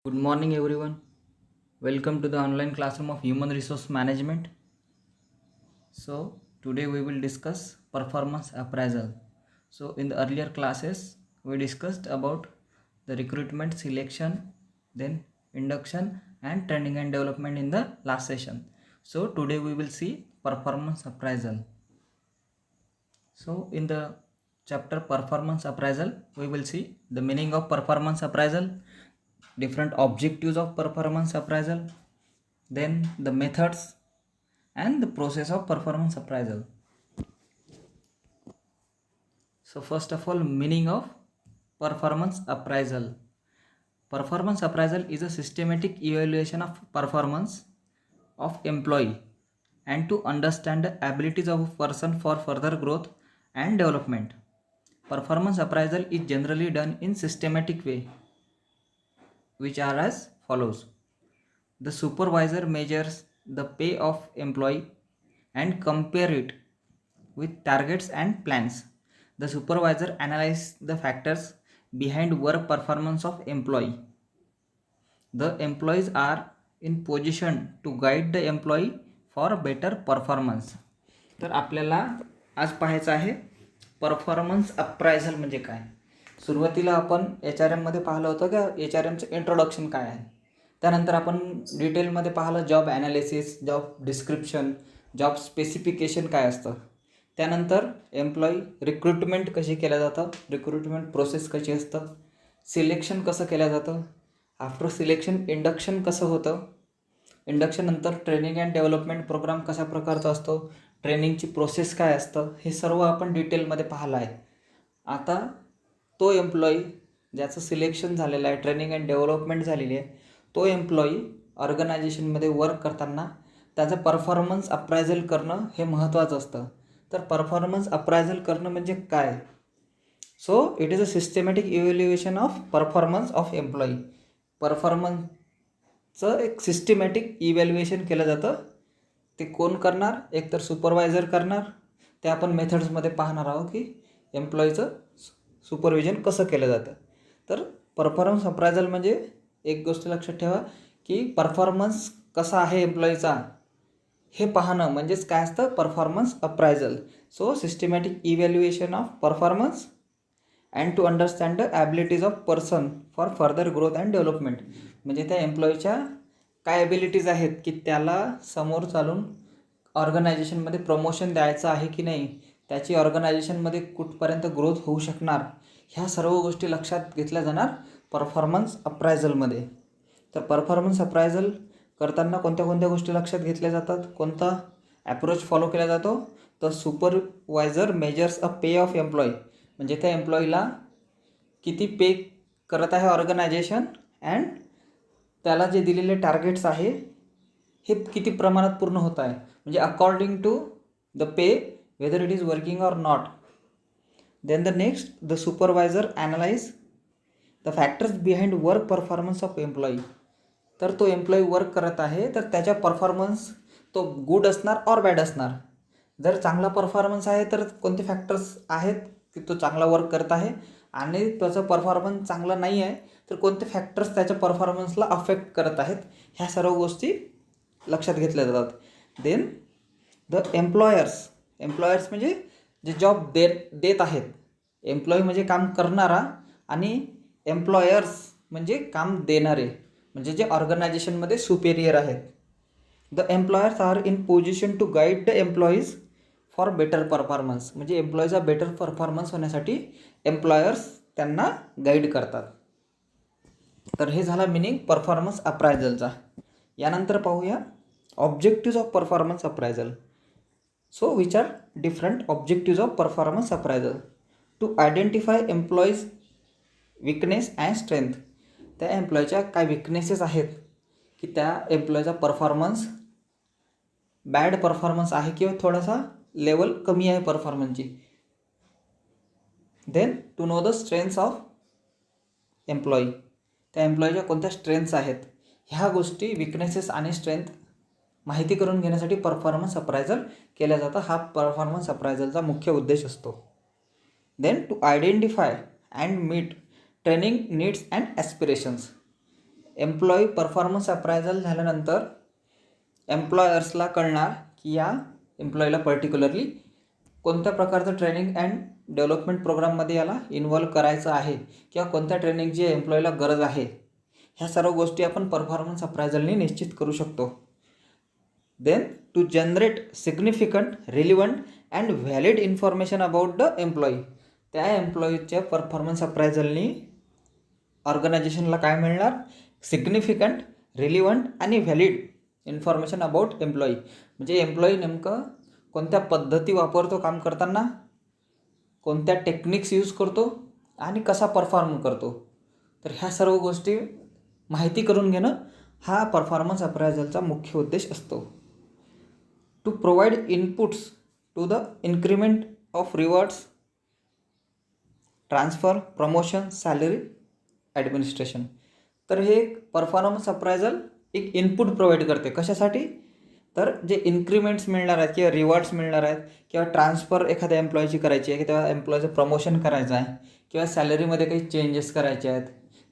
Good morning, everyone. Welcome to the online classroom of Human Resource Management. So, today we will discuss performance appraisal. So, in the earlier classes, we discussed about the recruitment, selection, then induction, and training and development in the last session. So, today we will see performance appraisal. So, in the chapter performance appraisal, we will see the meaning of performance appraisal, different objectives of performance appraisal, then the methods and the process of performance appraisal. So first of all, meaning of performance appraisal. Performance appraisal is a systematic evaluation of performance of employee and to understand the abilities of a person for further growth and development. Performance appraisal is generally done in systematic way, which are as follows. The supervisor measures the pay of employee and compare it with targets and plans. The supervisor analyzes the factors behind work performance of employee. The employees are in position to guide the employee for better performance. तर आपल्याला आज पाहायचं आहे performance appraisal म्हणजे काय. सुरुवातीला आपण HRM मध्ये पाहिलं होतं की HRMचं इंट्रोडक्शन काय आहे. त्यानंतर आपण डिटेलमध्ये पाहिलं job analysis, job description, job specification काय असतं. त्यानंतर एम्प्लॉई रिक्रुटमेंट कशी केलं जातं, रिक्रुटमेंट प्रोसेस कशी असतं, सिलेक्शन कसं केलं जातं, आफ्टर सिलेक्शन इंडक्शन कसं होतं, इंडक्शन नंतर ट्रेनिंग अँड डेव्हलपमेंट प्रोग्राम कशा प्रकारचा असतो, ट्रेनिंगची प्रोसेस काय असतं, हे सर्व आपण डिटेलमध्ये पाहिलं आहे. आता तो एम्प्लॉई ज्याचं सिलेक्शन झालेलं आहे, ट्रेनिंग अँड डेव्हलपमेंट झालेली आहे, तो एम्प्लॉई ऑर्गनायझेशनमध्ये वर्क करताना त्याचं परफॉर्मन्स अप्रायझल करणं हे महत्त्वाचं असतं. तर परफॉर्मन्स अप्रायझल करणं म्हणजे काय. So it is a systematic evaluation of performance of employee. परफॉर्मन्सचं एक सिस्टमॅटिक इव्हॅल्युएशन केलं जातं. ते कोण करणार, एक तर सुपरवायझर करणार. ते आपण मेथड्समध्ये पाहणार आहोत की एम्प्लॉईचं सुपरविजन कसं केलं जातं. तर परफॉर्मन्स अप्रायझल म्हणजे एक गोष्ट लक्षात ठेवा की परफॉर्मन्स कसा आहे एम्प्लॉईचा हे पाहणं म्हणजेच काय असतं performance appraisal. So systematic evaluation of performance and to understand the abilities of person for further growth and development. म्हणजे त्या एम्प्लॉईच्या काय ॲबिलिटीज आहेत की त्याला समोर चालून ऑर्गनायझेशनमध्ये प्रमोशन द्यायचं आहे की नाही, त्याची ऑर्गनायझेशनमध्ये कुठपर्यंत ग्रोथ होऊ शकणार, ह्या सर्व गोष्टी लक्षात घेतल्या जाणार परफॉर्मन्स अप्रायझलमध्ये. तर परफॉर्मन्स अप्रायझल करताना कोणत्या कोणत्या गोष्टी लक्षात घेतल्या जातात, कोणता ॲप्रोच फॉलो केला जातो. तर supervisor measures a pay of employee, म्हणजे त्या एम्प्लॉईला किती पे करत आहे ऑर्गनायझेशन अँड त्याला जे दिलेले टार्गेट्स आहे हे किती प्रमाणात पूर्ण होत आहे, म्हणजे according to the pay whether it is working or not. Then the next, the supervisor analyse the factors behind work performance of employee. तर तो एम्प्लॉई वर्क करत आहे तर त्याच्या परफॉर्मन्स तो गुड असणार ऑर बॅड असणार. जर चांगला परफॉर्मन्स आहे तर कोणते फॅक्टर्स आहेत की तो चांगला वर्क करत आहे, आणि त्याचं परफॉर्मन्स चांगला नाही आहे तर कोणते फॅक्टर्स त्याच्या परफॉर्मन्सला अफेक्ट करत आहेत, ह्या सर्व गोष्टी लक्षात घेतल्या जातात. देन द एम्प्लॉयर्स म्हणजे जे जॉब देत आहेत. एम्प्लॉई म्हणजे काम करणारा आणि एम्प्लॉयर्स म्हणजे काम देणारे, म्हणजे जे ऑर्गनायझेशनमध्ये सुपेरियर आहेत. The employers are in position to guide the employees for better performance, म्हणजे एम्प्लॉईचा बेटर परफॉर्मन्स होण्यासाठी एम्प्लॉयर्स त्यांना गाईड करतात. तर हे झाला मिनिंग परफॉर्मन्स अप्रायझलचा. यानंतर पाहूया objectives of performance appraisal. So which are different objectives of performance appraisal. To identify employees weakness and strength. त्या एम्प्लॉईच्या काय विकनेसेस आहेत की त्या एम्प्लॉईचा परफॉर्मन्स बॅड परफॉर्मन्स आहे किंवा थोडासा लेवल कमी आहे परफॉर्मन्सची. Then to know the strengths of employee. त्या एम्प्लॉईच्या कोणत्या स्ट्रेंथ्स आहेत, ह्या गोष्टी विकनेसेस आणि स्ट्रेंथ माहिती करून घेण्यासाठी परफॉर्मन्स अप्रायझल केला जातं. हा परफॉर्मन्स अप्रायझलचा मुख्य उद्देश असतो. Then to identify and meet training needs and aspirations. Employee performance appraisal झाल्यानंतर एम्प्लॉयर्सला कळणार की या एम्प्लॉईला पर्टिक्युलरली कोणत्या प्रकारचं ट्रेनिंग अँड डेव्हलपमेंट प्रोग्राममध्ये याला इन्व्हॉल्व करायचं आहे किंवा कोणत्या ट्रेनिंगची एम्प्लॉईला गरज आहे. ह्या सर्व गोष्टी आपण परफॉर्मन्स अप्रायझलने निश्चित करू शकतो. Then to generate significant, relevant and valid information about the employee. त्या एम्प्लॉईच्या परफॉर्मन्स अप्रायझलनी ऑर्गनायझेशनला काय मिळणार? सिग्निफिकंट, रिलिव्हंट आणि व्हॅलिड इन्फॉर्मेशन अबाउट एम्प्लॉई. म्हणजे एम्प्लॉई नेमकं कोणत्या पद्धती वापरतो काम करताना, कोणत्या टेक्निक्स यूज करतो आणि कसा परफॉर्म करतो. तर ह्या सर्व गोष्टी माहिती करून घेणं हा परफॉर्मन्स अप्रायझलचा मुख्य उद्देश असतो. To provide inputs to the increment of rewards, transfer, promotion, salary, administration. तर हे परफॉर्मन्स अप्रायझल एक इनपुट प्रोव्हाइड करते. कशासाठी? तर जे इन्क्रीमेंट्स मिळणार आहेत किंवा रिवॉर्ड्स मिळणार आहेत किंवा ट्रान्सफर एखाद्या एम्प्लॉईची करायची आहे, किंवा एम्प्लॉईचं प्रमोशन करायचं आहे किंवा सॅलरीमध्ये काही चेंजेस करायचे आहेत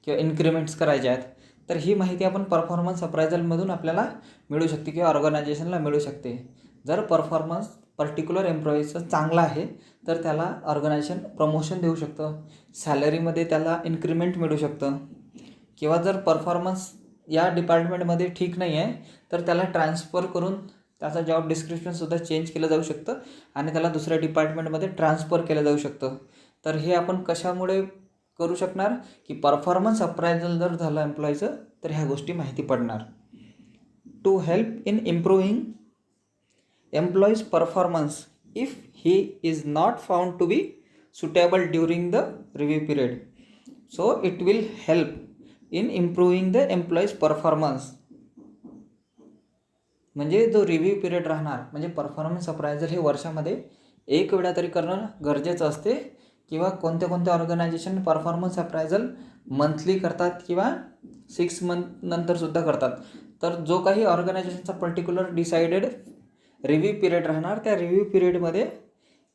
किंवा इन्क्रीमेंट्स करायचे आहेत, तर ही माहिती आपण परफॉर्मन्स अप्रायझलमधून आपल्याला मिळू शकते किंवा ऑर्गनायझेशनला मिळू शकते. जर परफॉर्मन्स पर्टिक्युलर एम्प्लॉईचं चांगलं आहे तर त्याला ऑर्गनायझेशन प्रमोशन देऊ शकतं, सॅलरीमध्ये त्याला इन्क्रीमेंट मिळू शकतं. किंवा जर परफॉर्मन्स या डिपार्टमेंटमध्ये ठीक नाही आहे तर त्याला ट्रान्सफर करून त्याचा जॉब डिस्क्रिप्शनसुद्धा चेंज केलं जाऊ शकतं आणि त्याला दुसऱ्या डिपार्टमेंटमध्ये ट्रान्सफर केलं जाऊ शकतं. तर हे आपण कशामुळे करू शकणार की परफॉर्मन्स अप्रायझल जर झालं एम्प्लॉईचं तर ह्या गोष्टी माहिती पडणार. To help in improving employees performance if he is not found to be suitable during the review period. So it will help in improving the employees performance. म्हणजे जो रिव्ह्यू पिरियड राहणार, म्हणजे परफॉर्मन्स अप्रायझल हे वर्षामध्ये एक वेळा तरी करणं गरजेचं असते. किंवा कोणत्या कोणत्या ऑर्गनायझेशन परफॉर्मन्स अप्रायझल मंथली करतात किंवा 6 मंथ नंतरसुद्धा करतात. तर जो काही ऑर्गनायझेशनचा पर्टिक्युलर डिसाइडेड रिव्ह्यू पिरियड राहणार, त्या रिव्ह्यू पिरियडमध्ये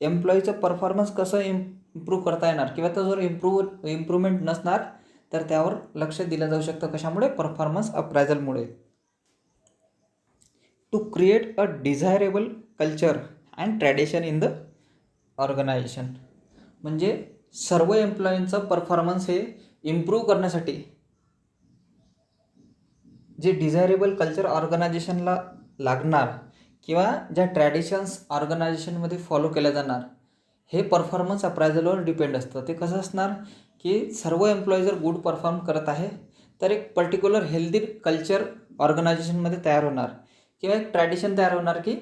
एम्प्लॉईचं परफॉर्मन्स कसं इम्प्रूव्ह करता येणार किंवा तो जर इम्प्रूव्हमेंट नसणार तर त्यावर लक्ष दिलं जाऊ शकतं. कशामुळे? परफॉर्मन्स अप्रायझलमुळे. To create a desirable culture and tradition in the organisation. म्हणजे सर्व एम्प्लॉईंचं परफॉर्मन्स हे इम्प्रूव्ह करण्यासाठी जे डिझायरेबल कल्चर ऑर्गनायझेशनला लागणार किंवा ज्या ट्रॅडिशन्स ऑर्गनायझेशनमध्ये फॉलो केल्या जाणार, हे परफॉर्मन्स अप्रायझलवर डिपेंड असतं. ते कसं असणार की सर्व एम्प्लॉई जर गुड परफॉर्म करत आहे तर एक पर्टिक्युलर हेल्दी कल्चर ऑर्गनायझेशनमध्ये तयार होणार किंवा एक ट्रॅडिशन तयार होणार की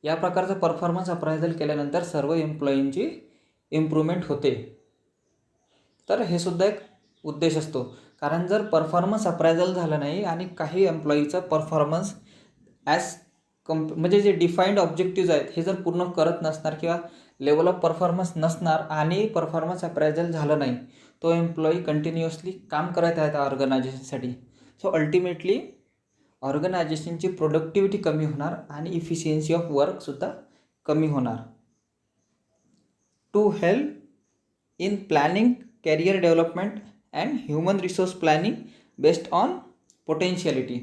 या प्रकारचं परफॉर्मन्स अप्रायझल केल्यानंतर सर्व एम्प्लॉईंची इम्प्रूव्हमेंट होते. तर हे सुद्धा एक उद्देश असतो. कारण जर परफॉर्मन्स अप्रायझल झालं नाही आणि काही एम्प्लॉईचं परफॉर्मन्स म्हणजे जे डिफाईंड ऑब्जेक्टिव्ज आहेत हे जर पूर्ण करत नसणार किंवा लेवल ऑफ परफॉर्मन्स नसणार आणि परफॉर्मन्स अप्रायझल झालं नाही, तो एम्प्लॉई कंटिन्युअसली काम करत आहे त्या ऑर्गनायझेशनसाठी. सो अल्टिमेटली ऑर्गनायझेशनची प्रोडक्टिव्हिटी कमी होणार आणि इफिशियन्सी ऑफ वर्कसुद्धा कमी होणार. To help in planning career development and human resource planning based on potentiality.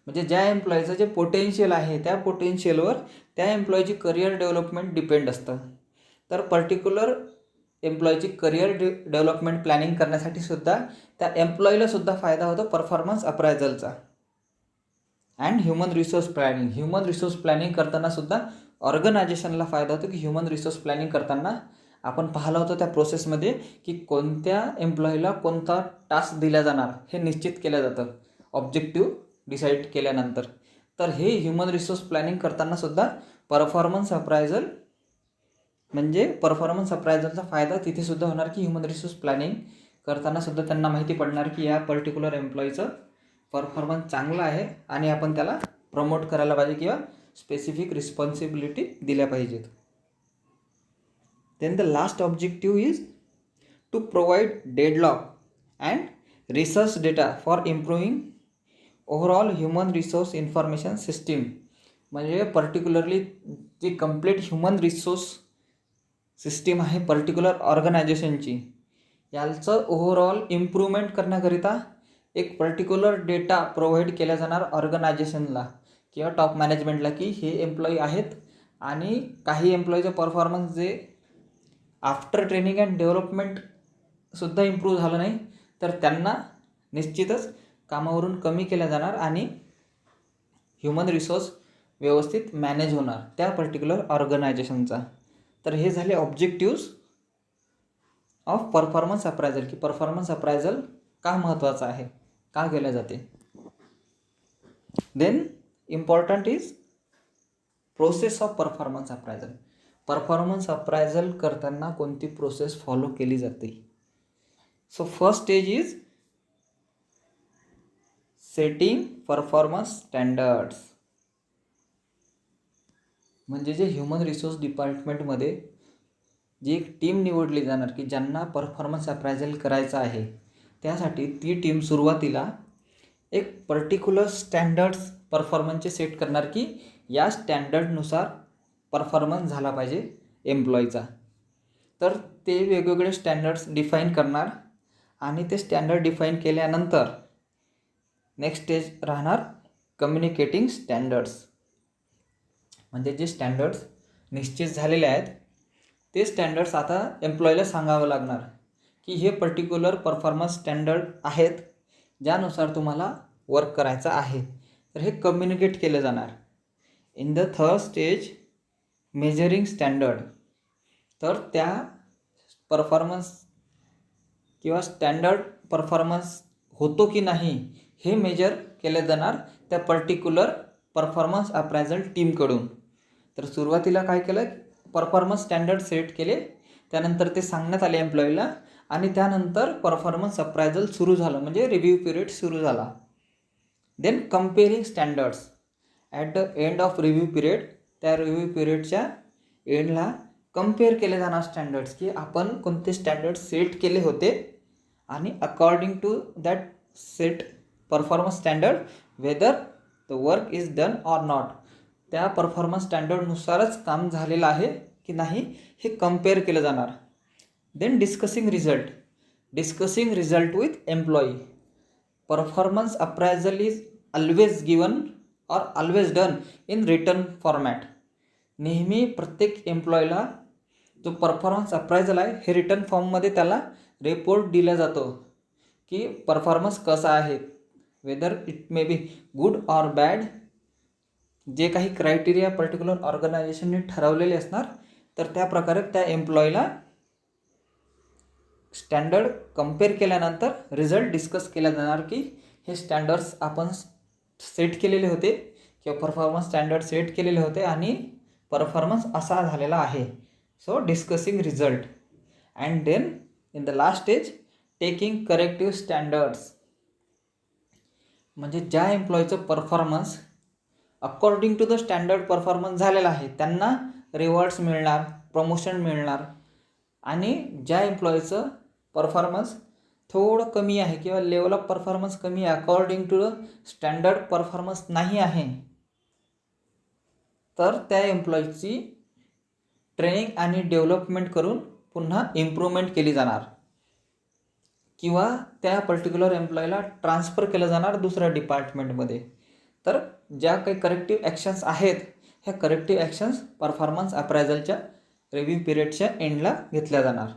म्हणजे ज्या एम्प्लॉईचं जे पोटेन्शियल आहे त्या पोटेन्शियलवर त्या एम्प्लॉईची करिअर डेव्हलपमेंट डिपेंड असतं. तर पर्टिक्युलर एम्प्लॉईची करिअर डेव्हलपमेंट प्लॅनिंग करण्यासाठी सुद्धा त्या एम्प्लॉईला सुद्धा फायदा होतो परफॉर्मन्स अप्रायझलचा. अँड ह्युमन रिसोर्स प्लॅनिंग करताना सुद्धा ऑर्गनायझेशनला फायदा होतो की ह्युमन रिसोर्स प्लॅनिंग करताना आपण पाहिलं होतं त्या प्रोसेसमध्ये की कोणत्या एम्प्लॉईला कोणता टास्क दिला जाणार हे निश्चित केलं जातं ऑब्जेक्टिव्ह डिसाईड केल्यानंतर. तर हे ह्युमन रिसोर्स प्लॅनिंग करताना सुद्धा परफॉर्मन्स अप्रायझल म्हणजे परफॉर्मन्स अप्रायझलचा फायदा तिथे सुद्धा होणार की ह्युमन रिसोर्स प्लॅनिंग करताना सुद्धा त्यांना माहिती पडणार की या पर्टिक्युलर एम्प्लॉईचं परफॉर्मन्स चांगला आहे आणि आपण त्याला प्रमोट करायला पाहिजे किंवा स्पेसिफिक रिस्पॉन्सिबिलिटी दिल्या पाहिजेत. Then the last objective is to provide deadlock and research data for improving overall human resource information system. म्हणजे पर्टिक्युलरली जी कंप्लीट ह्युमन रिसोर्स सिस्टीम आहे पर्टिक्युलर ऑर्गनायझेशनची, याचं ओव्हरऑल इम्प्रूव्हमेंट करण्याकरिता एक पर्टिक्युलर डेटा प्रोव्हाइड केला जाणार ऑर्गनायझेशनला किंवा टॉप मॅनेजमेंटला की हे एम्प्लॉई आहेत आणि काही एम्प्लॉईचं परफॉर्मन्स जे आफ्टर ट्रेनिंग अँड डेव्हलपमेंटसुद्धा इम्प्रूव्ह झालं नाही तर त्यांना निश्चितच कामावरून कमी केल्या जाणार आणि ह्युमन रिसोर्स व्यवस्थित मॅनेज होणार त्या पर्टिक्युलर ऑर्गनायझेशनचा. तर हे झाले ऑब्जेक्टिव्स ऑफ परफॉर्मन्स अप्रायझल की परफॉर्मन्स अप्रायझल का महत्त्वाचं आहे, का केलं जाते. Then important is process of performance appraisal. Performance appraisal करताना कोणती प्रोसेस फॉलो केली जाते. So first stage is setting performance standards. म्हणजे जे ह्युमन रिसोर्स डिपार्टमेंटमध्ये जी एक टीम निवडली जाणार की ज्यांना परफॉर्मन्स अप्रायझल करायचं आहे त्यासाठी ती टीम सुरुवातीला एक पर्टिक्युलर स्टँडर्ड्स परफॉर्मन्सचे सेट करणार की या स्टँडर्डनुसार परफॉर्मन्स झाला पाहिजे एम्प्लॉईचा. तर ते वेगवेगळे स्टँडर्ड्स डिफाईन करणार आणि ते स्टँडर्ड डिफाईन केल्यानंतर नेक्स्ट स्टेज राहणार कम्युनिकेटिंग स्टँडर्ड्स. म्हणजे जे स्टँडर्ड्स निश्चित झालेले आहेत ते स्टँडर्ड्स आता एम्प्लॉईला सांगावं लागणार की हे पर्टिक्युलर परफॉर्मन्स स्टँडर्ड आहेत ज्यानुसार तुम्हाला वर्क करायचं आहे. तर हे कम्युनिकेट केलं जाणार. In the third stage measuring standard. तर त्या परफॉर्मन्स किंवा स्टँडर्ड परफॉर्मन्स होतो की नाही हे मेजर केले जाणार त्या पर्टिक्युलर परफॉर्मन्स अप्रायझल टीमकडून. तर सुरुवातीला काय केलं, परफॉर्मन्स स्टँडर्ड सेट केले, त्यानंतर ते सांगण्यात आले एम्प्लॉईला आणि त्यानंतर परफॉर्मन्स अप्रायझल सुरू झालं म्हणजे रिव्ह्यू पिरियड सुरू झाला. Then comparing standards at the end of review period. त्या रिव्ह्यू पिरियडच्या एंडला कम्पेअर केले जाणार स्टँडर्ड्स की आपण कोणते स्टँडर्ड सेट केले होते आणि according to that set performance standard whether the work is done or not. त्या परफॉर्मन्स स्टँडर्डनुसारच काम झालेलं आहे की नाही हे कम्पेअर केलं जाणार. Then discussing result. Discussing result with employee. Performance appraisal is always given or always done in return format. नेहमी प्रत्येक एम्प्लॉईला जो परफॉर्मन्स अप्रायझल आहे हे रिटर्न फॉर्ममध्ये त्याला रिपोर्ट दिला जातो की परफॉर्मन्स कसा आहे, whether it may be good or bad. जे काही क्रायटेरिया पर्टिक्युलर ऑर्गनायझेशनने ठरवलेले असणार तर त्या प्रकारे त्या एम्प्लॉईला स्टँडर्ड कम्पेअर केल्यानंतर रिझल्ट डिस्कस केला जाणार की हे स्टँडर्ड्स आपण सेट केलेले होते किंवा परफॉर्मन्स स्टँडर्ड सेट केलेले होते आणि परफॉर्मन्स असा झालेला आहे. So discussing result. And then in the last stage taking corrective standards. म्हणजे ज्या एम्प्लॉईचं performance according to the standard performance झालेला आहे त्यांना रिवॉर्ड्स मिळणार, प्रमोशन मिळणार. आणि ज्या एम्प्लॉईचं परफॉर्मन्स थोडं कमी आहे किंवा लेवल ऑफ परफॉर्मन्स कमी आहे, according to the standard performance नाही आहे, तर त्या एम्प्लॉईची ट्रेनिंग आणि डेव्हलपमेंट करून पुन्हा इम्प्रूव्हमेंट केली जाणार किंवा त्या पर्टिक्युलर एम्प्लॉईला ट्रान्सफर केलं जाणार दुसऱ्या डिपार्टमेंटमध्ये. तर ज्या काही करेक्टिव्ह ॲक्शन्स आहेत ह्या करेक्टिव्ह ॲक्शन्स परफॉर्मन्स अप्रायझलच्या रिव्ह्यू पिरियडच्या एंडला घेतल्या जाणार.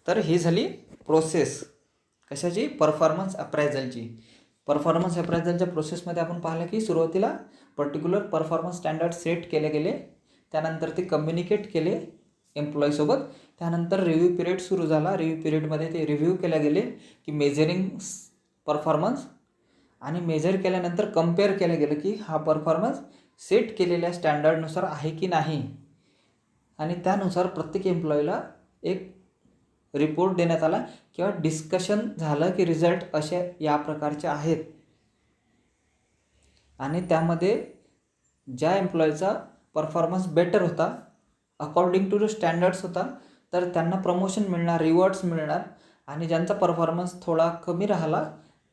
तर ही झाली प्रोसेस कशाची, परफॉर्मन्स अप्रायझलची. परफॉर्मन्स अप्रायझलच्या प्रोसेसमध्ये आपण पाहिलं की सुरुवातीला पर्टिक्युलर परफॉर्मन्स स्टँडर्ड सेट केले गेले, त्यानंतर ते कम्युनिकेट केले एम्प्लॉईसोबत, त्यानंतर रिव्ह्यू पिरियड सुरू झाला. रिव्ह्यू पिरियडमध्ये ते रिव्ह्यू केले गेले की मेजरिंग परफॉर्मन्स आणि मेजर केल्यानंतर कम्पेअर केलं गेलं की हा परफॉर्मन्स सेट केलेल्या स्टँडर्डनुसार आहे की नाही आणि त्यानुसार प्रत्येक एम्प्लॉईला एक रिपोर्ट देण्यात आला किंवा डिस्कशन झालं की रिझल्ट असे या प्रकारचे आहेत आणि त्यामध्ये ज्या एम्प्लॉईचा परफॉर्मन्स बेटर होता अकॉर्डिंग टू द स्टँडर्ड्स होता तर त्यांना प्रमोशन मिळणार, रिवॉर्ड्स मिळणार. आणि ज्यांचा परफॉर्मन्स थोडा कमी राहिला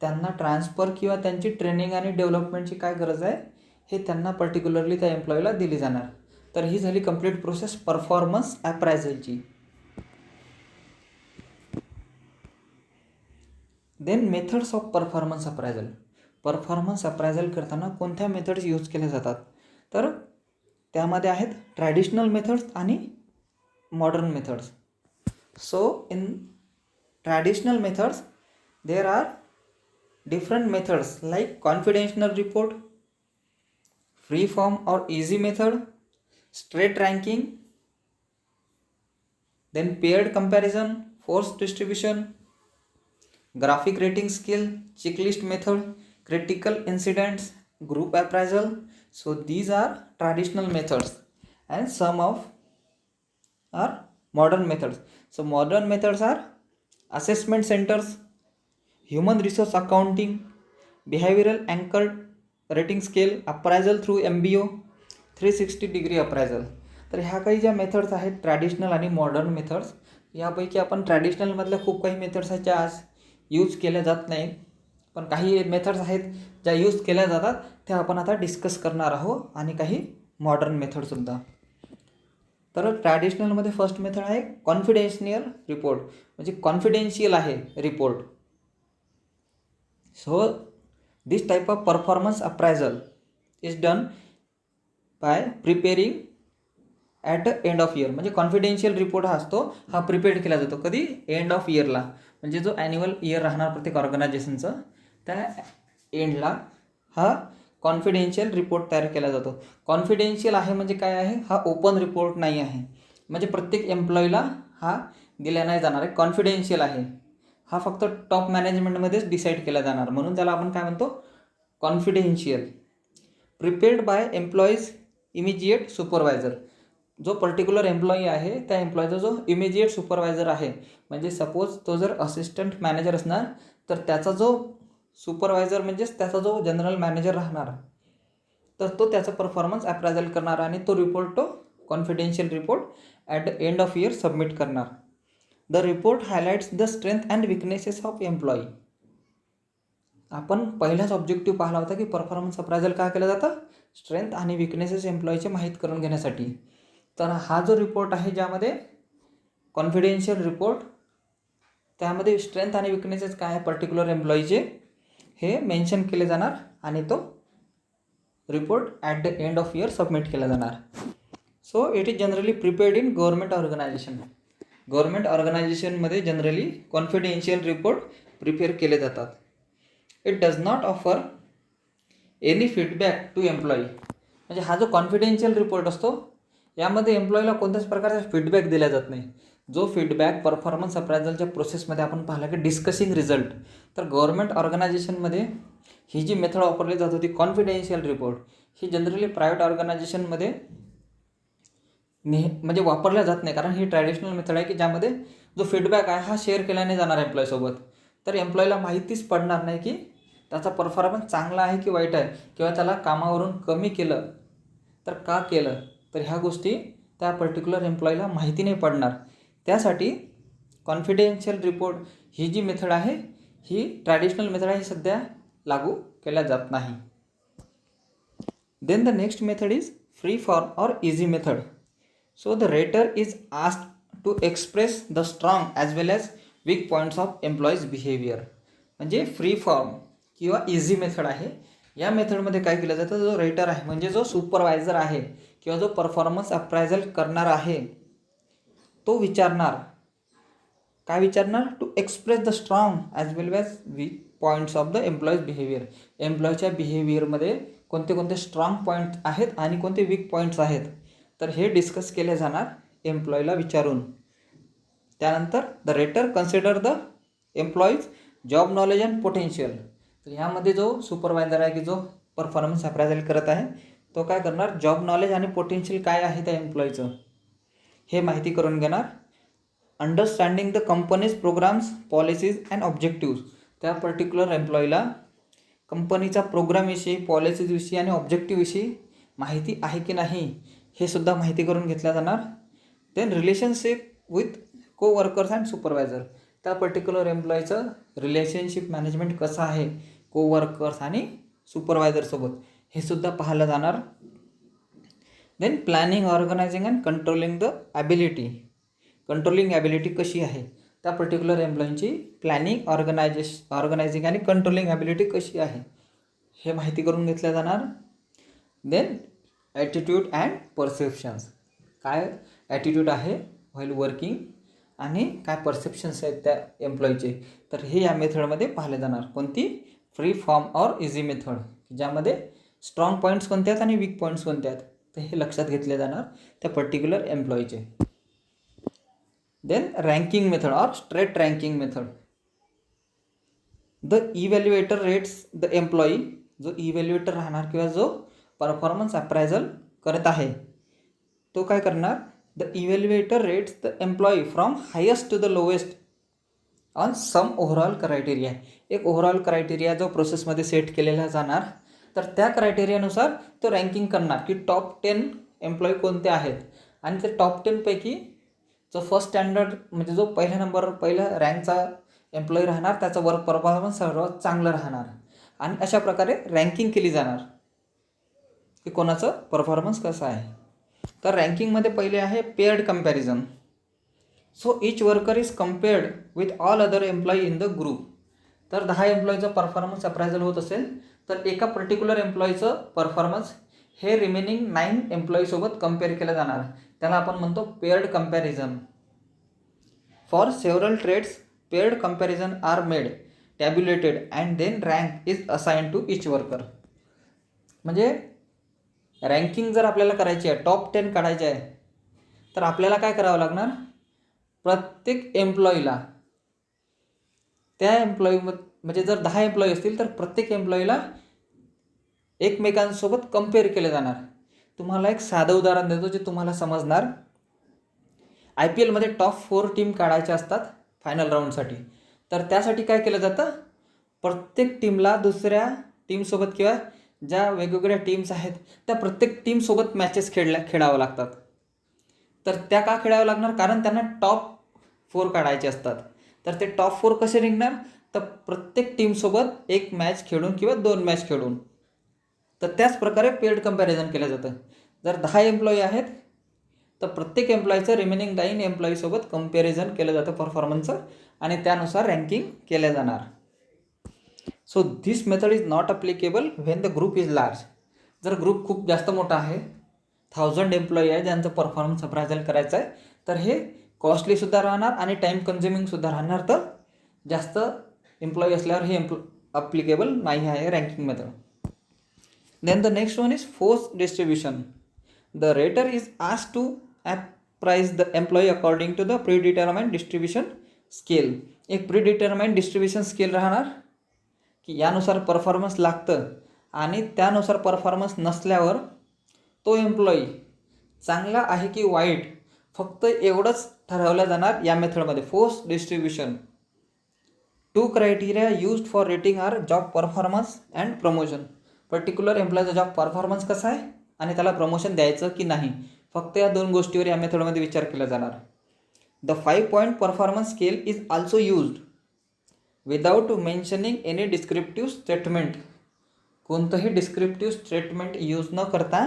त्यांना ट्रान्सफर किंवा त्यांची ट्रेनिंग आणि डेव्हलपमेंटची काय गरज आहे हे त्यांना पर्टिक्युलरली त्या एम्प्लॉईला दिली जाणार. तर ही झाली कंप्लीट प्रोसेस परफॉर्मन्स अप्रायझलची. Then methods of performance appraisal. Performance appraisal करताना कोणत्या मेथड्स यूज केल्या जातात, तर त्यामध्ये आहेत ट्रॅडिशनल मेथड्स आणि modern methods. So in traditional methods there are different methods like confidential report, free form or easy method, straight ranking, then paired comparison, force distribution, graphic rating scale, checklist method, critical incidents, group appraisal. So these are traditional methods and some of are modern methods. So modern methods are assessment centers, human resource accounting, behavioral anchored rating scale, appraisal through MBO, 360 degree appraisal. तर ह्या काही ज्या methods आहेत traditional आणि modern methods, यापैकी आपण ट्रॅडिशनलमधल्या खूप काही मेथड्स आहेत ज्या आज यूज केल्या जात नाहीत, पण काही मेथड्स आहेत ज्या यूज केल्या जातात त्या आपण आता डिस्कस करणार आहोत, आणि काही मॉडर्न मेथडसुद्धा. तर ट्रॅडिशनलमध्ये फर्स्ट मेथड आहे कॉन्फिडेन्शियल रिपोर्ट, म्हणजे कॉन्फिडेन्शियल आहे report. So this type of performance appraisal is done by preparing at the end of year. म्हणजे कॉन्फिडेन्शियल रिपोर्ट हा असतो, हा प्रिपेअर केला जातो कधी, एंड ऑफ इयरला. म्हणजे जो ॲन्युअल इयर राहणार प्रत्येक ऑर्गनायझेशनचं, त्या एंडला हा कॉन्फिडेन्शियल रिपोर्ट तयार केला जातो. कॉन्फिडेन्शियल आहे म्हणजे काय आहे, हा ओपन रिपोर्ट नाही आहे, म्हणजे प्रत्येक एम्प्लॉईला हा दिला नाही जाणार आहे. कॉन्फिडेन्शियल आहे, हा फक्त टॉप मॅनेजमेंटमध्येच डिसाईड केला जाणार, म्हणून त्याला आपण काय म्हणतो, confidential. Prepared by employees immediate supervisor. जो पर्टिक्युलर एम्प्लॉई आहे त्या एम्प्लॉईचा जो इमिजिएट सुपरवायझर आहे, म्हणजे सपोज तो जर असिस्टंट मॅनेजर असणार तर त्याचा जो सुपरवायझर म्हणजेच त्याचा जो जनरल मॅनेजर राहणार, तर तो त्याचा परफॉर्मन्स अप्रायझल करणार आणि तो रिपोर्ट, तो confidential report at the end of year submit करणार. The report highlights the strength and weaknesses of employee. आपण पहिलाच ऑब्जेक्टिव्ह पाहिला होता की परफॉर्मन्स अप्रायझल काय केलं जातं, स्ट्रेंथ आणि विकनेसेस एम्प्लॉईचे माहीत करून घेण्यासाठी. तर हा जो रिपोर्ट आहे ज्यामध्ये कॉन्फिडेन्शियल रिपोर्ट, त्यामध्ये स्ट्रेंथ आणि विकनेसेस काय आहे पर्टिक्युलर एम्प्लॉईचे हे मेन्शन केले जाणार, आणि तो report at the end of year submit केला जाणार. So it is generally prepared in government organisation. Government ऑर्गनायझेशनमध्ये जनरली कॉन्फिडेन्शियल रिपोर्ट प्रिपेअर केले जातात. It does not offer any feedback to employee. म्हणजे हा जो कॉन्फिडेन्शियल रिपोर्ट असतो यामध्ये एम्प्लॉईला कोणत्याच प्रकारचा फीडबॅक दिला जात नाही. जो फीडबॅक परफॉर्मन्स अप्रायझलच्या प्रोसेसमध्ये आपण पाहिला की डिस्कसिंग रिझल्ट, तर गव्हर्नमेंट ऑर्गनायझेशनमध्ये ही जी मेथड वापरली जात होती कॉन्फिडेन्शियल रिपोर्ट, ही जनरली प्रायव्हेट ऑर्गनायझेशनमध्ये म्हणजे वापरल्या जात नाही, कारण ही ट्रॅडिशनल मेथड आहे की ज्यामध्ये जो फीडबॅक आहे हा शेअर केला नाही जाणार एम्प्लॉईसोबत. तर एम्प्लॉईला माहितीच पडणार नाही की त्याचा परफॉर्मन्स चांगला आहे की वाईट आहे, किंवा त्याला कामावरून कमी केलं तर का केलं, तर ह्या गोष्टी त्या पर्टिक्युलर एम्प्लॉईला माहिती नाही पडणार. त्यासाठी कॉन्फिडेन्शियल रिपोर्ट ही जी मेथड आहे ही ट्रॅडिशनल मेथड आहे, ही सध्या लागू केल्या जात नाही. Then the next method is free form or essay method. So the rater is asked to express the strong as well as weak points of employees behaviour. म्हणजे free form किंवा essay method आहे. या मेथडमध्ये काय केलं जातं, जो rater आहे म्हणजे जो सुपरवायझर आहे किंवा जो परफॉर्मन्स अप्रायझल करणार आहे तो विचारणार, काय विचारणार, to express the strong as well as weak points of the employees behaviour. एम्प्लॉईच्या बिहेवियरमध्ये कोणते कोणते स्ट्रॉंग पॉईंट आहेत आणि कोणते वीक पॉईंट्स आहेत, तर हे डिस्कस केले जाणार एम्प्लॉईला विचारून. त्यानंतर the rater consider the employees job knowledge and potential. तर ह्यामध्ये जो सुपरवायझर आहे की जो परफॉर्मन्स अप्रायझल करत आहे तो काय करणार, जॉब नॉलेज आणि पोटेन्शियल काय आहे त्या एम्प्लॉईचं हे माहिती करून घेणार. Understanding the company's programmes, policies and objectives. त्या पर्टिक्युलर एम्प्लॉईला कंपनीचा प्रोग्रामविषयी, पॉलिसीजविषयी आणि ऑब्जेक्टिव्हविषयी माहिती आहे की नाही हे सुद्धा माहिती करून घेतल्या जाणार. देन रिलेशनशिप विथ को वर्कर्स अँड सुपरवायझर. त्या पर्टिक्युलर एम्प्लॉईचं रिलेशनशिप मॅनेजमेंट कसं आहे को वर्कर्स आणि सुपरवायझरसोबत हे सुद्धा पाहिलं जाणार. Then planning, organising and controlling the ability. Controlling ability कशी आहे, त्या पर्टिक्युलर एम्प्लॉईची प्लॅनिंग, ऑर्गनायझिंग आणि कंट्रोलिंग ॲबिलिटी कशी आहे हे माहिती करून घेतल्या जाणार. देन ॲटिट्यूड अँड परसेप्शन्स, काय ॲटिट्यूड आहे व्हाईल वर्किंग आणि काय परसेप्शन्स आहेत त्या एम्प्लॉईचे, तर हे या मेथडमध्ये पाहिले जाणार. कोणती? Free form or essay method, ज्यामध्ये स्ट्रॉंग पॉईंट्स कोणते आहेत आणि वीक पॉईंट्स कोणते आहेत तर हे लक्षात घेतले जाणार त्या पर्टिक्युलर एम्प्लॉईचे. Then ranking method or straight ranking method. The evaluator rates the employee, जो इव्हॅल्युएटर राहणार किंवा जो परफॉर्मन्स अप्रायझल करत आहे तो काय करणार? The evaluator rates the employee from highest to the lowest on some overall criteria. एक ओव्हरऑल क्रायटेरिया जो प्रोसेसमध्ये सेट केलेला जाणार, तर त्या क्रायटेरियानुसार तो रँकिंग करणार की टॉप 10 एम्प्लॉई कोणते आहेत आणि ते टॉप 10 पैकी जो फर्स्ट स्टँडर्ड म्हणजे जो पहिल्या रँकचा एम्प्लॉई राहणार त्याचा वर्क परफॉर्मन्स सर्वात चांगलं राहणार आणि अशा प्रकारे रँकिंग केली जाणार की कोणाचं परफॉर्मन्स कसं आहे. तर रँकिंगमध्ये पहिले आहे paired comparison. So each worker is compared with all other employee in the group. तर 10 एम्प्लॉईचं परफॉर्मन्स अप्रायझल होत असेल तर एका पर्टिक्युलर एम्प्लॉईचं परफॉर्मन्स हे रिमेनिंग 9 एम्प्लॉईसोबत कम्पेअर केलं जाणार. त्याला आपण म्हणतो paired comparison. For several traits paired comparison are made, tabulated and then rank is assigned to each worker. म्हणजे रँकिंग जर आपल्याला करायची आहे, टॉप 10 काढायचे आहे, तर आपल्याला काय करावं लागणार? प्रत्येक एम्प्लॉईला त्या म्हणजे जर 10 एम्प्लॉई असतील तर प्रत्येक एम्प्लॉईला एकमेकांसोबत कम्पेअर केले जाणार. तुम्हाला एक साधं उदाहरण देतो जे तुम्हाला समजणार. IPL मध्ये टॉप 4 टीम काढायच्या असतात फायनल राऊंडसाठी, तर त्यासाठी काय केलं जातं? प्रत्येक टीमला दुसऱ्या टीमसोबत किंवा ज्या वेगवेगळ्या टीम्स आहेत त्या प्रत्येक टीमसोबत मॅचेस खेळावं लागतात. तर त्या का खेळावं लागणार? कारण त्यांना टॉप 4 काढायचे असतात. तर ते टॉप 4 कसे निघणार? तर प्रत्येक टीमसोबत एक मॅच खेळून किंवा 2 मॅच खेळून. तर त्याच प्रकारे पेअर्ड कंपॅरिझन केलं जातं. जर 10 एम्प्लॉई आहेत तर प्रत्येक एम्प्लॉईचं रिमेनिंग 9 एम्प्लॉईसोबत कंपॅरिझन केलं जातं परफॉर्मन्सचं आणि त्यानुसार रँकिंग केल्या जाणार. So this method is not applicable when the group is large. जर ग्रुप खूप जास्त मोठा आहे, 1000 एम्प्लॉई आहे ज्यांचं परफॉर्मन्स अप्रायझल करायचं आहे, तर हे कॉस्टलीसुद्धा राहणार आणि टाईम कन्झ्युमिंगसुद्धा राहणार. तर जास्त एम्प्लॉई असल्यावर हे अप्लिकेबल नाही आहे ranking method. Then the next one is forced distribution. The rater is asked to appraise the employee according to the predetermined distribution scale. एक predetermined distribution scale राहणार की यानुसार परफॉर्मन्स लागतं आणि त्यानुसार परफॉर्मन्स नसल्यावर तो एम्प्लॉई चांगला आहे की वाईट फक्त एवढंच ठरवलं जाणार या मेथडमध्ये. Force distribution. 2 criteria used for rating are job performance and promotion. Particular एम्प्लॉयचा जॉब परफॉर्मन्स कसा आहे आणि त्याला प्रमोशन द्यायचं की नाही, फक्त या 2 गोष्टीवर या मेथडमध्ये विचार केला जाणार. The 5 point performance scale is also used without mentioning any descriptive statement. कोणतंही डिस्क्रिप्टिव्ह स्टेटमेंट यूज न करता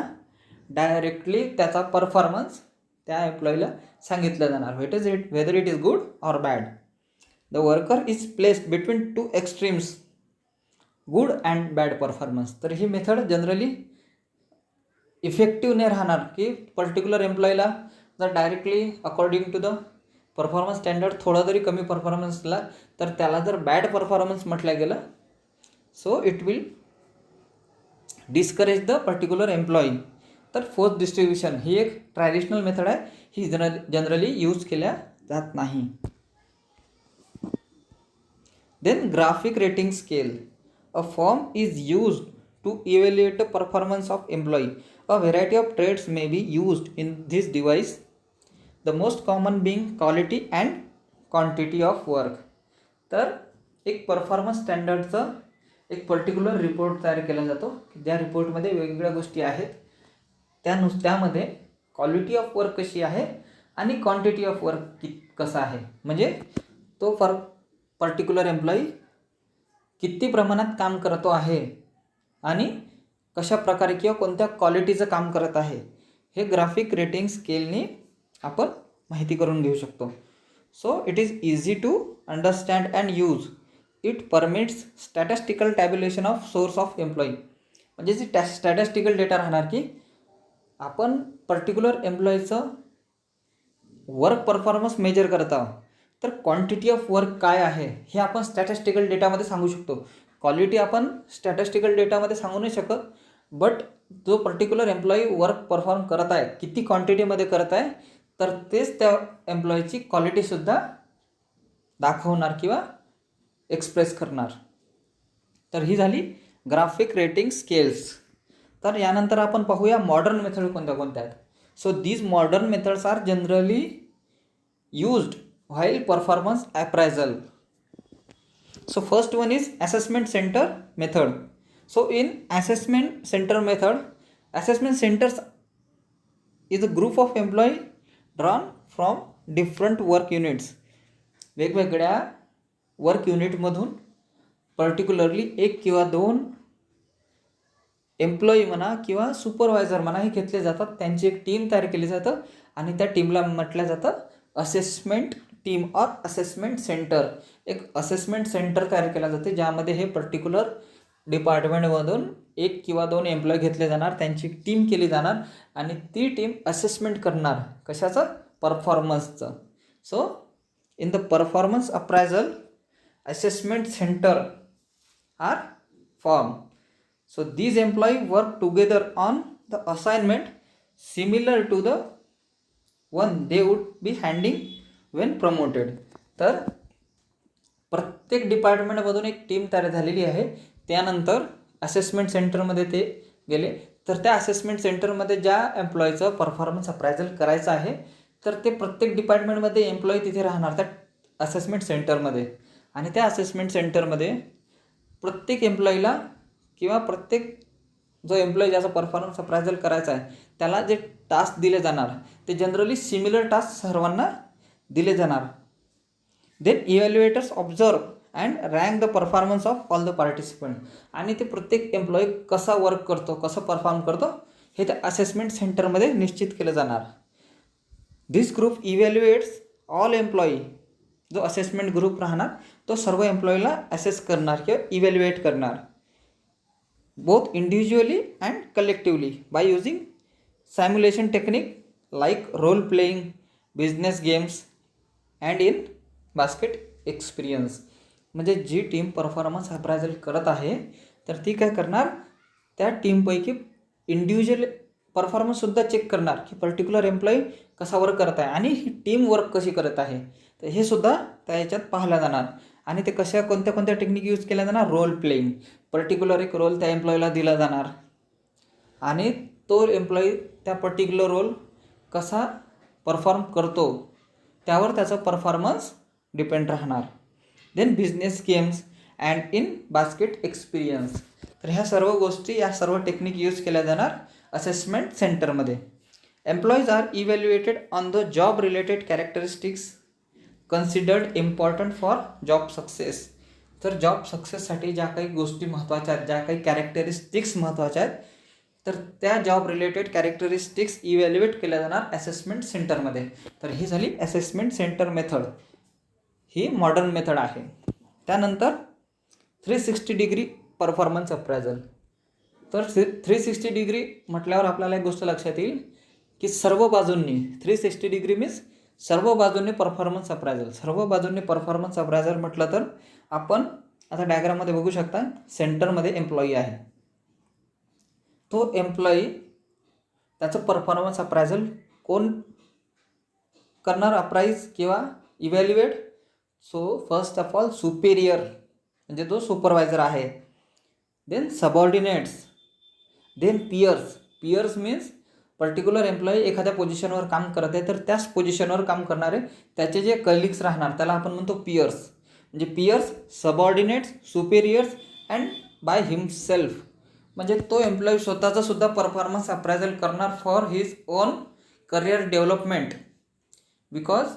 डायरेक्टली त्याचा परफॉर्मन्स त्या एम्प्लॉईला सांगितलं जाणार. Weather it is good or bad. The worker is placed between 2 extremes, good and bad performance. तर ही method generally effective नाही राहणार की पर्टिक्युलर एम्प्लॉईला जर directly according to the performance standard थोडा जरी कमी परफॉर्मन्स असला तर त्याला जर बॅड परफॉर्मन्स म्हटलं गेलं, so it will discourage the particular employee. तर फोर्स डिस्ट्रीब्युशन ही एक ट्रॅडिशनल मेथड आहे, ही जनरली यूज केल्या जात नाही. Then graphic rating scale. A form is used to evaluate the performance of employee. A variety of traits may be used in this device, the most common being quality and quantity of work. तर एक performance स्टँडर्डचं एक particular report तयार केला जातो, ज्या रिपोर्टमध्ये वेगवेगळ्या गोष्टी आहेत. त्यामध्ये क्वालिटी ऑफ वर्क कशी आहे आणि क्वांटिटी ऑफ वर्क कसं आहे, म्हणजे तो पर्टिक्युलर एम्प्लॉई किती प्रमाणात काम करतो आहे आणि कशा प्रकारे किंवा कोणत्या क्वालिटीचं काम करत आहे, हे ग्राफिक रेटिंग स्केलने आपण माहिती करून घेऊ शकतो. So it is easy to understand and use. It permits statistical tabulation of source of employee. म्हणजे जी स्टॅटिस्टिकल डेटा राहणार की आपण पर्टिक्युलर एम्प्लॉईचं वर्क परफॉर्मन्स मेजर करत आहोत, तर क्वांटिटी ऑफ वर्क काय आहे हे आपण स्टॅटिस्टिकल डेटामध्ये सांगू शकतो. क्वालिटी आपण स्टॅटिस्टिकल डेटामध्ये सांगू नाही शकत, बट जो पर्टिक्युलर एम्प्लॉई वर्क परफॉर्म करत आहे, किती क्वांटिटीमध्ये करत आहे, तर तेच त्या एम्प्लॉईची क्वालिटीसुद्धा दाखवणार किंवा एक्सप्रेस करणार. तर ही झाली ग्राफिक रेटिंग स्केल्स. तर यानंतर आपण पाहूया मॉडर्न मेथड कोणत्या कोणत्या आहेत. So these modern methods are generally used while performance appraisal. So first one is assessment center method. So in assessment center method, assessment centers is a group of employee drawn from different work units. वेगवेगळ्या work युनिटमधून particularly एक किंवा दोन employee म्हणा किंवा supervisor म्हणा हे घेतले जातात. त्यांची एक टीम तयार केली जातं आणि त्या टीमला म्हटलं जातं assessment team or assessment centre. एक असेसमेंट सेंटर तयार केला जाते ज्यामध्ये हे पर्टिक्युलर डिपार्टमेंटमधून एक किंवा दोन एम्प्लॉई घेतले जाणार, त्यांची टीम केली जाणार आणि ती टीम असेसमेंट करणार कशाचं, परफॉर्मन्सचं. So in the performance appraisal assessment centre are form. So these employees work together on the assignment similar to the one they would be handling when promoted. तर प्रत्येक डिपार्टमेंटमधून एक टीम तयार झालेली आहे. त्यानंतर असेसमेंट सेंटरमध्ये ते गेले, तर त्या असेसमेंट सेंटरमध्ये ज्या एम्प्लॉईचं परफॉर्मन्स अप्रायझल करायचं आहे, तर ते प्रत्येक डिपार्टमेंटमध्ये एम्प्लॉई तिथे राहणार त्या असेसमेंट सेंटरमध्ये. आणि त्या असेसमेंट सेंटरमध्ये प्रत्येक एम्प्लॉईला किंवा प्रत्येक जो एम्प्लॉई ज्याचा परफॉर्मन्स अप्रायझल करायचा आहे त्याला जे टास्क दिले जाणार ते जनरली सिमिलर टास्क सर्वांना दिले जाणार. Then evaluators observe and rank the performance of all the participant. आणि ते प्रत्येक एम्प्लॉई कसा वर्क करतो, कसं परफॉर्म करतो हे त्या असेसमेंट सेंटरमध्ये निश्चित केलं जाणार. दिस ग्रुप इव्हॅल्युएट्स ऑल एम्प्लॉई. जो असेसमेंट ग्रुप राहणार तो सर्व एम्प्लॉईला असेस करणार किंवा इव्हॅल्युएट करणार, both individually and collectively by using simulation technique like role playing, business games and in basket experience. म्हणजे जी टीम परफॉर्मन्स अप्रायझल करत आहे तर ती काय करणार, त्या टीमपैकी इंडिव्हिज्युअल परफॉर्मन्ससुद्धा चेक करणार की पर्टिक्युलर एम्प्लॉई कसा वर्क करत आहे आणि ही टीम वर्क कशी करत आहे, तर हे सुद्धा त्या याच्यात पाहिलं जाणार. आणि ते कशा कोणत्या कोणत्या टेक्निक यूज केल्या जाणार, रोल प्लेइंग. पर्टिक्युलर एक रोल त्या एम्प्लॉईला दिला जाणार आणि तो एम्प्लॉई त्या पर्टिक्युलर रोल कसा परफॉर्म करतो त्यावर त्याचा परफॉर्मन्स डिपेंड राहणार. Then business games and in basket experience. तर ह्या सर्व गोष्टी, या सर्व टेक्निक यूज केल्या जाणार असेसमेंट सेंटरमध्ये. Employees are evaluated on the job related characteristics considered important for job success. तर जॉब सक्सेससाठी ज्या काही गोष्टी महत्त्वाच्या आहेत, ज्या काही कॅरेक्टरिस्टिक्स महत्त्वाच्या आहेत, तर त्या जॉब रिलेटेड कॅरेक्टरिस्टिक्स इव्हॅल्युएट केल्या जाणार असेसमेंट सेंटरमध्ये. तर ही झाली असेसमेंट सेंटर मेथड, ही मॉडर्न मेथड आहे. त्यानंतर 360 डिग्री परफॉर्मन्स अप्रायझल. तर 360 डिग्री म्हटल्यावर आपल्याला एक गोष्ट लक्षात येईल की सर्व बाजूंनी 360 डिग्री मीन्स सर्व बाजूंनी परफॉर्मन्स अप्रायझल. सर्व बाजूंनी परफॉर्मन्स अप्रायझल म्हटलं तर आपण आता डायग्राममध्ये बघू शकता, सेंटरमध्ये एम्प्लॉई आहे. तो एम्प्लॉई त्याचं परफॉर्मन्स अप्रायझल कोण करणार, अप्राईज किंवा evaluate. So first of all superior म्हणजे जो सुपरवायझर आहे, then subordinates, then peers. Peers means particular employee एखाद्या पोझिशनवर काम करत आहे तर त्याच पोझिशनवर काम करणारे त्याचे जे कलिग्स राहणार त्याला आपण म्हणतो पियर्स. म्हणजे peers, subordinates, superiors and by himself. म्हणजे तो एम्प्लॉई स्वतःचा सुद्धा परफॉर्मन्स अप्रायझल करणार for his own career development, because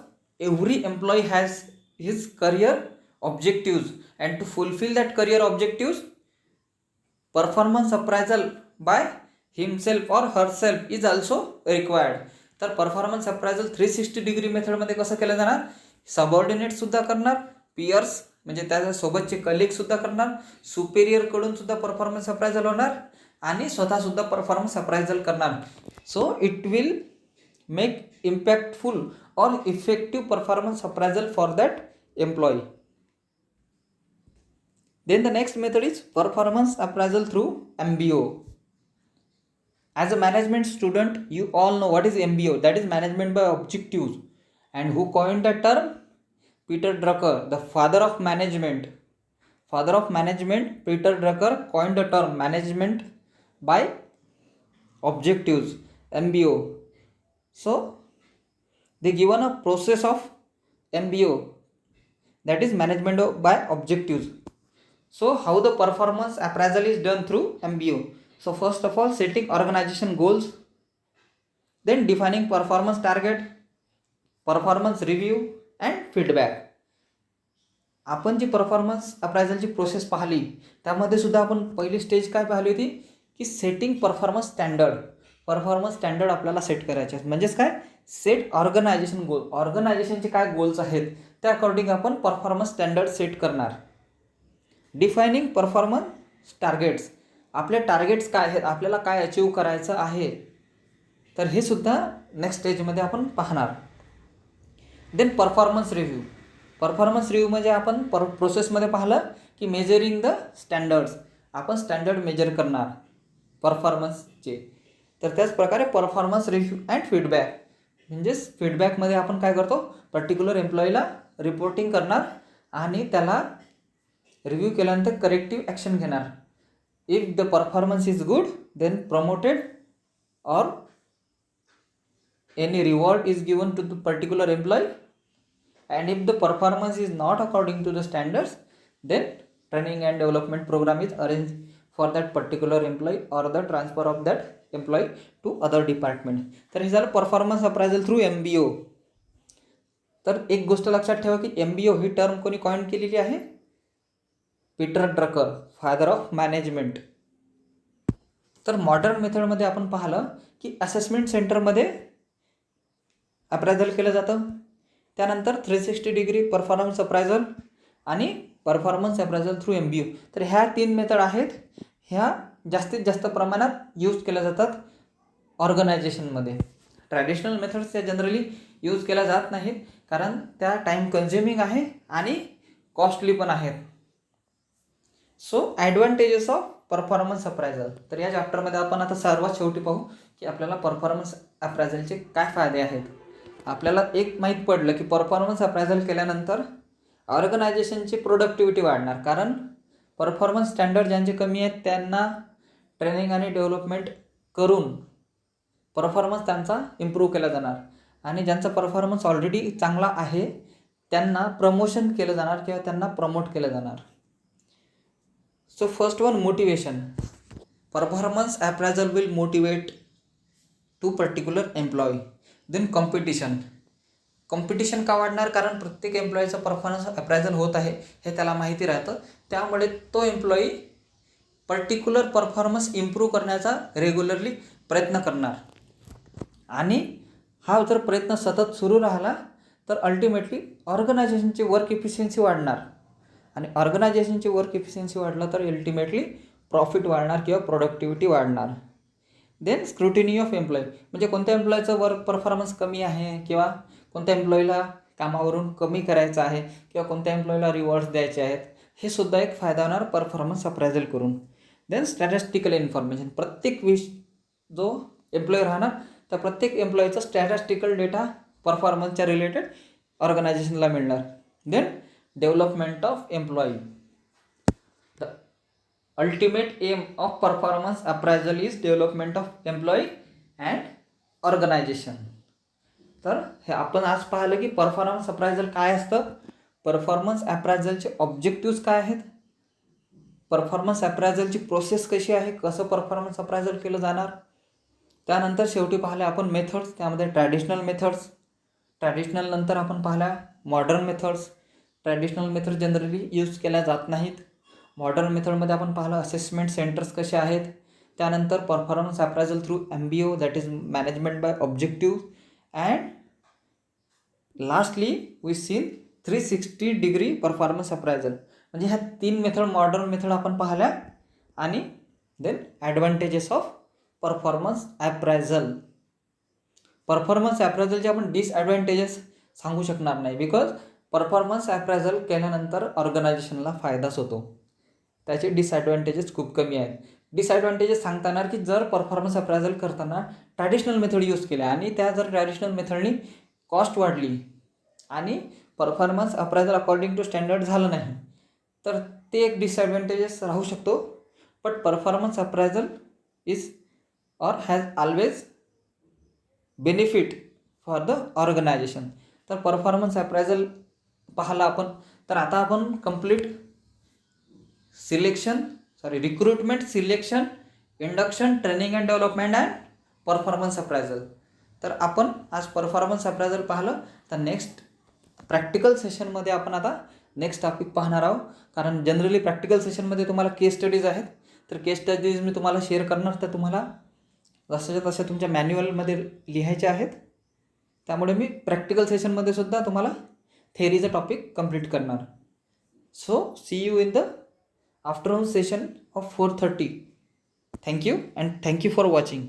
every employee has his career objectives and to fulfil that career objectives performance appraisal by himself or herself is also required. तर performance appraisal 360 degree मेथडमध्ये कसं केलं जाणार सबऑर्डिनेटसुद्धा करणार, piers म्हणजे त्याच्यासोबतचे कलिगसुद्धा करणार, सुपेरियरकडून सुद्धा performance appraisal होणार आणि स्वतःसुद्धा परफॉर्मन्स अप्रायझल करणार. So it will make impactful और effective performance appraisal for that employee. Then the next method is performance appraisal through MBO. As a management student, you all know what is MBO, that is management by objectives. And who coined that term? Peter Drucker, the father of management. Father of management, Peter Drucker coined the term management by objectives, MBO. So they given a process of MBO, that is management by objectives. So how the performance appraisal is done through MBO? So first of all, setting organization goals, then defining performance target, performance review and feedback. आपण जी performance अप्रायझलची process पाहिली त्यामध्ये सुद्धा आपण पहिली stage काय पाहिली होती की setting performance standard. Performance standard आपल्याला सेट करायचे आहेत. म्हणजेच काय, सेट ऑर्गनायझेशन गोल. ऑर्गनायझेशनचे काय गोल्स आहेत त्या अकॉर्डिंग आपण परफॉर्मन्स स्टँडर्ड सेट करणार. डिफायनिंग परफॉर्मन्स टार्गेट्स, आपले टार्गेट्स काय आहेत, आपल्याला काय अचीव करायचं आहे, तर हे सुद्धा नेक्स्ट स्टेजमध्ये आपण पाहणार. Then performance review. Performance review म्हणजे आपण प्रोसेसमध्ये पाहिलं की मेजरिंग द स्टँडर्ड्स, आपण स्टँडर्ड मेजर करणार परफॉर्मन्सचे. तर त्याच प्रकारे परफॉर्मन्स रिव्ह्यू अँड फीडबॅक, म्हणजेच फीडबॅकमध्ये आपण काय करतो, पर्टिक्युलर एम्प्लॉईला रिपोर्टिंग करणार आणि त्याला रिव्ह्यू केल्यानंतर करेक्टिव्ह ॲक्शन घेणार. If the performance is good then promoted or any reward is given to the particular employee, and if the performance is not according to the standards then training and development program is arranged for that particular employee or the transfer of that employee to other department. तर हे झालं performance appraisal through MBO. तर एक गोष्ट लक्षात ठेवा की MBO ही term कोणी कॉइन केलेली आहे, Peter Drucker, father of management. तर मॉडर्न मेथडमध्ये आपण पाहिलं की असेसमेंट सेंटरमध्ये अप्रायझल केलं जातं. त्यानंतर 360 डिग्री परफॉर्मन्स अप्रायझल आणि परफॉर्मन्स अप्रायझल थ्रू MBO. तर ह्या 3 मेथड आहेत, ह्या जास्तीत जास्त प्रमाणात यूज केल्या जातात ऑर्गनायझेशनमध्ये. ट्रॅडिशनल मेथड्स त्या जनरली यूज केल्या जात नाहीत कारण त्या टाईम कन्झ्युमिंग आहे आणि कॉस्टली पण आहेत. So advantages of performance appraisal. तर या चॅप्टरमध्ये आपण आता सर्वात शेवटी पाहू की आपल्याला परफॉर्मन्स अप्रायझलचे काय फायदे आहेत. आपल्याला एक माहीत पडलं की परफॉर्मन्स अप्रायझल केल्यानंतर ऑर्गनायझेशनची प्रोडक्टिव्हिटी वाढणार, कारण परफॉर्मन्स स्टँडर्ड ज्यांचे कमी आहेत त्यांना ट्रेनिंग आणि डेव्हलपमेंट करून परफॉर्मन्स त्यांचा इम्प्रूव्ह केला जाणार आणि ज्यांचा परफॉर्मन्स ऑलरेडी चांगला आहे त्यांना प्रमोशन केलं जाणार किंवा त्यांना प्रमोट केलं जाणार. So first one, motivation. Performance appraisal will motivate to particular employee. Then competition. Competition का वाढणार, कारण प्रत्येक एम्प्लॉईचा परफॉर्मन्स अप्रायझल होत आहे हे त्याला माहिती राहतं. त्यामुळे तो एम्प्लॉई पर्टिक्युलर परफॉर्मन्स इम्प्रूव्ह करण्याचा रेग्युलरली प्रयत्न करणार आणि हा जर प्रयत्न सतत सुरू राहिला तर अल्टिमेटली ऑर्गनायझेशनची वर्क इफिशियन्सी वाढणार आणि ऑर्गनायझेशनची वर्क इफिशियन्सी वाढला तर अल्टिमेटली प्रॉफिट वाढणार किंवा प्रोडक्टिव्हिटी वाढणार. देन स्क्रुटिनी ऑफ एम्प्लॉई, म्हणजे कोणत्या एम्प्लॉईचं वर्क परफॉर्मन्स कमी आहे किंवा कोणत्या एम्प्लॉईला कामावरून कमी करायचं आहे किंवा कोणत्या एम्प्लॉईला रिवॉर्ड्स द्यायचे आहेत, हे सुद्धा एक फायदा होणार परफॉर्मन्स अप्रायझल करून. Then statistical information. प्रत्येक जो एम्प्लॉई राहणार त्या प्रत्येक एम्प्लॉईचा स्टॅटिस्टिकल डेटा परफॉर्मन्सच्या रिलेटेड ऑर्गनायझेशनला मिळणार. Then development of employee. The ultimate aim of performance appraisal is development of employee and organisation. तर हे आपण आज पाहिलं की परफॉर्मन्स अप्रायझल काय असतं, परफॉर्मन्स अप्रायझलचे ऑब्जेक्टिव्स काय आहेत, परफॉर्मन्स अप्रायझलची प्रोसेस कशी आहे, कसं परफॉर्मन्स अप्रायझल केलं जाणार. त्यानंतर शेवटी पाहिल्या आपण मेथड्स, त्यामध्ये ट्रॅडिशनल मेथड्स, ट्रॅडिशनल नंतर आपण पाहिल्या modern methods. Traditional method generally use केल्या जात नाहीत. मॉडर्न मेथडमध्ये आपण पाहिलं असेसमेंट सेंटर्स कसे आहेत. त्यानंतर performance appraisal through MBO, that is management by objective, and lastly we seen 360 degree performance appraisal. म्हणजे ह्या 3 मेथड, मॉडर्न मेथड आपण पाहिल्या. आणि then advantages of performance appraisal. Performance ॲप्रायझलचे आपण डिसॲडव्हान्टेजेस सांगू शकणार नाही, बिकॉज परफॉर्मन्स ॲप्रायझल केल्यानंतर ऑर्गनायझेशनला फायदाच होतो. त्याचे डिसॲडव्हान्टेजेस खूप कमी आहेत. डिसॲडव्हान्टेजेस सांगता येणार की जर परफॉर्मन्स अप्रायझल करताना ट्रॅडिशनल मेथड यूज केल्या आणि त्या जर ट्रॅडिशनल मेथडनी कॉस्ट वाढली आणि performance appraisal according to standard झालं नाही, तर ते एक डिसॲडव्हान्टेजेस राहू शकतो. But performance appraisal is or has always benefit for the organisation. तर परफॉर्मन्स अप्रायझल पाहिला आपण. तर आता आपण complete recruitment, selection, induction, training and development and performance appraisal. तर आपण आज परफॉर्मन्स अप्रायझल पाहिलं. तर नेक्स्ट प्रॅक्टिकल सेशनमध्ये आपण आता नेक्स्ट टॉपिक पाहणार आहोत. कारण जनरली प्रॅक्टिकल सेशनमध्ये तुम्हाला केस स्टडीज आहेत. तर केस स्टडीज मी तुम्हाला शेअर करणार. तर तुम्हाला जसंच्या तसं तुमच्या मॅन्युअलमध्ये लिहायचे आहेत. त्यामुळे मी प्रॅक्टिकल सेशनमध्ये सुद्धा तुम्हाला थेअरीचा टॉपिक कंप्लीट करणार. So see you in the afternoon session of 4:30. Thank you and thank you for watching.